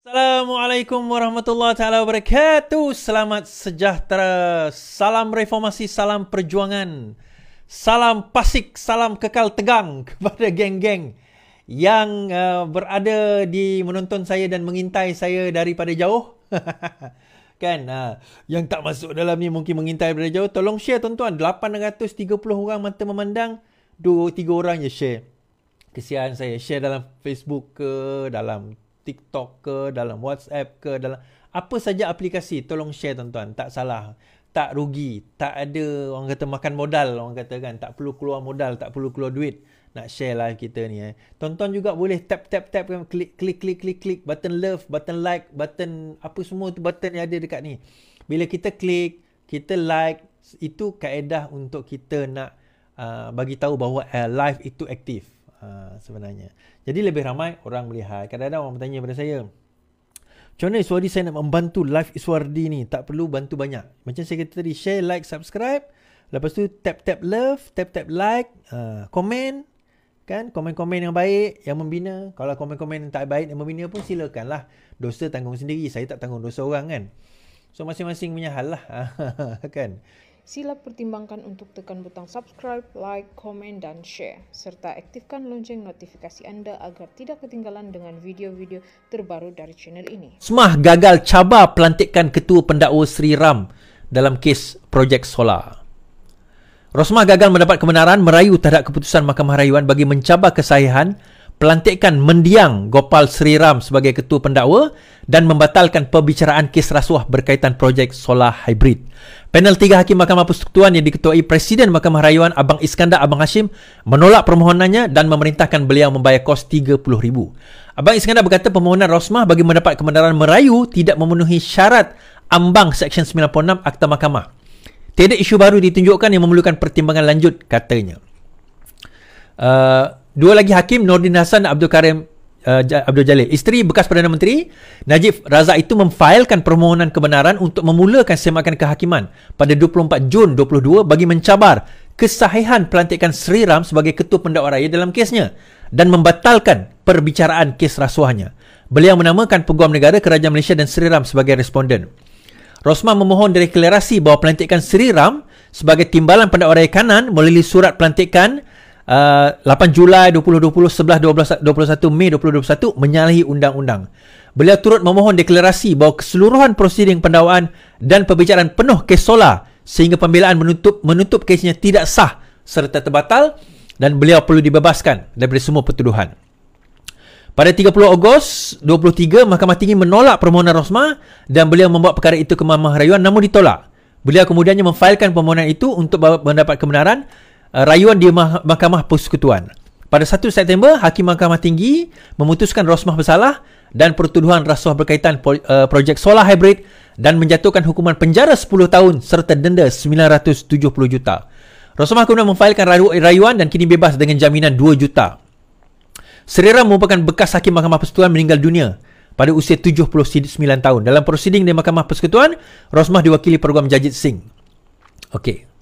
Assalamualaikum warahmatullahi taala wabarakatuh. Selamat sejahtera. Salam reformasi, salam perjuangan. Salam pasik, salam kekal tegang kepada geng-geng yang berada di menonton saya dan mengintai saya daripada jauh. Kan, yang tak masuk dalam ni mungkin mengintai daripada jauh. Tolong share tuan-tuan. 830 orang mata memandang, 2-3 orang je share. Kesian saya. Share dalam Facebook ke, dalam TikTok ke, dalam WhatsApp ke, dalam apa saja aplikasi, tolong share tuan-tuan. Tak salah, tak rugi, tak ada orang kata makan modal, orang kata kan, tak perlu keluar modal, tak perlu keluar duit nak share live kita ni. Tuan-tuan juga boleh tap klik button love, button like, button apa semua tu button yang ada dekat ni. Bila kita klik, kita like, itu kaedah untuk kita nak bagi tahu bahawa live itu aktif. Sebenarnya. Jadi lebih ramai orang melihat. Kadang-kadang orang bertanya kepada saya, macam mana Iswardi saya nak membantu live Iswardi ni? Tak perlu bantu banyak. Macam saya kata tadi, share, like, subscribe. Lepas tu tap love, tap like, komen. Kan? Komen-komen yang baik, yang membina. Kalau komen-komen yang tak baik, yang membina pun silakanlah. Dosa tanggung sendiri. Saya tak tanggung dosa orang kan. So masing-masing punya hal lah. Kan? Sila pertimbangkan untuk tekan butang subscribe, like, komen dan share. Serta aktifkan lonceng notifikasi anda agar tidak ketinggalan dengan video-video terbaru dari channel ini. Smah gagal cabar pelantikan Ketua Pendakwa Sri Ram dalam kes projek solar. Rosmah gagal mendapat kebenaran merayu terhadap keputusan Mahkamah Rayuan bagi mencabar kesahihan pelantikan mendiang Gopal Sri Ram sebagai Ketua Pendakwa dan membatalkan perbicaraan kes rasuah berkaitan projek solar hybrid. Panel 3 Hakim Mahkamah Persekutuan yang diketuai Presiden Mahkamah Rayuan Abang Iskandar Abang Hashim menolak permohonannya dan memerintahkan beliau membayar kos RM30,000. Abang Iskandar berkata permohonan Rosmah bagi mendapat kebenaran merayu tidak memenuhi syarat ambang Seksyen 96 Akta Mahkamah. Tiada isu baru ditunjukkan yang memerlukan pertimbangan lanjut, katanya. Dua lagi Hakim, Nordin Hassan dan Abdul Karim Abdul Jalil. Isteri bekas Perdana Menteri Najib Razak itu memfailkan permohonan kebenaran untuk memulakan semakan kehakiman pada 24 Jun 2022 bagi mencabar kesahihan pelantikan Sri Ram sebagai Ketua Pendakwa Raya dalam kesnya dan membatalkan perbicaraan kes rasuahnya. Beliau menamakan Peguam Negara, Kerajaan Malaysia dan Sri Ram sebagai responden. Rosmah memohon deklarasi bahawa pelantikan Sri Ram sebagai Timbalan Pendakwa Raya Kanan melalui surat pelantikan 8 Julai 2020, 11 21 Mei 2021 menyalahi undang-undang. Beliau turut memohon deklarasi bahawa keseluruhan prosiding pendakwaan dan perbicaraan penuh kes solar sehingga pembelaan menutup kesnya tidak sah serta terbatal dan beliau perlu dibebaskan daripada semua pertuduhan. Pada 30 Ogos 2023, Mahkamah Tinggi menolak permohonan Rosmah dan beliau membawa perkara itu ke Mahkamah Rayuan namun ditolak. Beliau kemudiannya memfailkan permohonan itu untuk mendapat kebenaran rayuan di Mahkamah Persekutuan. Pada 1 September, Hakim Mahkamah Tinggi memutuskan Rosmah bersalah dan pertuduhan rasuah berkaitan projek solar hybrid dan menjatuhkan hukuman penjara 10 tahun serta denda 970 juta. Rosmah kemudian memfailkan rayuan dan kini bebas dengan jaminan 2 juta. Sri Ram merupakan bekas Hakim Mahkamah Persekutuan meninggal dunia pada usia 79 tahun. Dalam prosiding di Mahkamah Persekutuan, Rosmah diwakili Peguam Jajit Singh. Okey.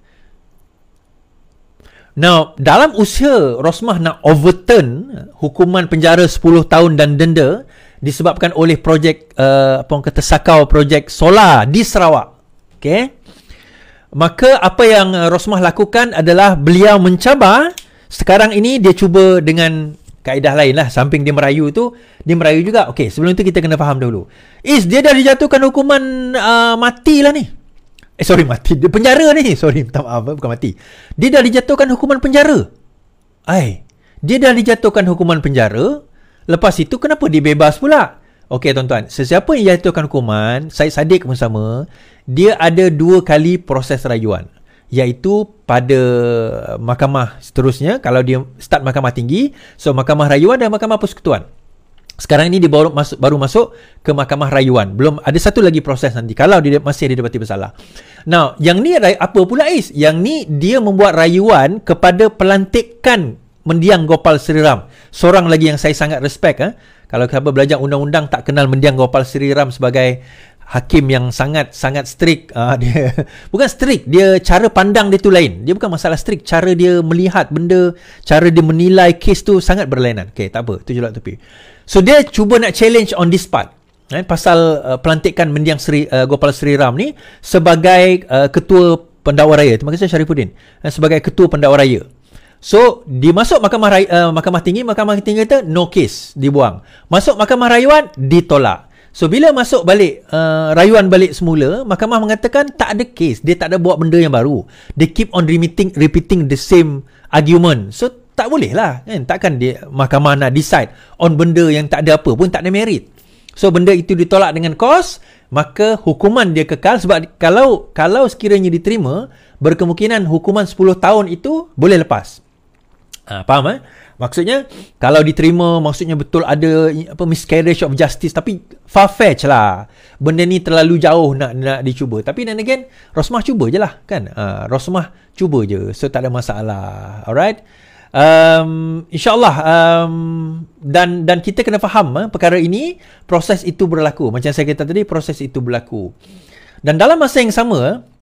Now, dalam usaha Rosmah nak overturn hukuman penjara 10 tahun dan denda disebabkan oleh projek apa orang kata sakau projek solar di Sarawak. Okey. Maka apa yang Rosmah lakukan adalah beliau mencabar. Sekarang ini dia cuba dengan kaedah lain lah. Samping dia merayu tu, dia merayu juga. Okey, sebelum tu kita kena faham dulu. Dia dah dijatuhkan hukuman mati lah ni. Mati. Dia penjara ni. Minta maaf, bukan mati. Dia dah dijatuhkan hukuman penjara. Dia dah dijatuhkan hukuman penjara. Lepas itu, kenapa dia bebas pula? Okey, tuan-tuan. Sesiapa yang dijatuhkan hukuman, Syed Saddiq pun sama, dia ada 2 kali proses rayuan. Iaitu pada mahkamah seterusnya, kalau dia start Mahkamah Tinggi, so Mahkamah Rayuan dan Mahkamah Persekutuan. Sekarang ini dia baru masuk ke Mahkamah Rayuan. Belum ada satu lagi proses nanti kalau dia masih didapati bersalah. Now, yang ni apa pula Is? Yang ni dia membuat rayuan kepada pelantikan mendiang Gopal Sri Ram. Seorang lagi yang saya sangat respect. Kalau siapa belajar undang-undang tak kenal mendiang Gopal Sri Ram sebagai hakim yang sangat strict. Dia bukan strict, dia cara pandang dia tu lain. Dia bukan masalah strict, cara dia melihat benda, cara dia menilai kes tu sangat berlainan. Okey, tak apa, tu je lah tepi. So dia cuba nak challenge on this part. pasal pelantikan Mendiang Gopal Sri Ram ni sebagai ketua pendakwa raya. Terima kasih Syarifuddin. Sebagai ketua pendakwa raya. So, dimasuk Mahkamah Tinggi kata no case, dibuang. Masuk Mahkamah Rayuan, ditolak. So, bila masuk balik rayuan balik semula, mahkamah mengatakan tak ada case. Dia tak ada buat benda yang baru. They keep on repeating the same argument. So, tak boleh lah. Kan? Takkan mahkamah nak decide on benda yang tak ada apa pun, tak ada merit. So, benda itu ditolak dengan kos, maka hukuman dia kekal. Sebab kalau sekiranya diterima, berkemungkinan hukuman 10 tahun itu boleh lepas. Faham maksudnya kalau diterima, maksudnya betul ada miscarriage of justice, tapi far-fetched lah, benda ni terlalu jauh nak dicuba. Tapi dan again, Rosmah cuba je lah kan. Rosmah cuba je, so tak ada masalah. Alright, InsyaAllah dan kita kena faham perkara ini, proses itu berlaku. Macam saya kata tadi, proses itu berlaku. Dan dalam masa yang sama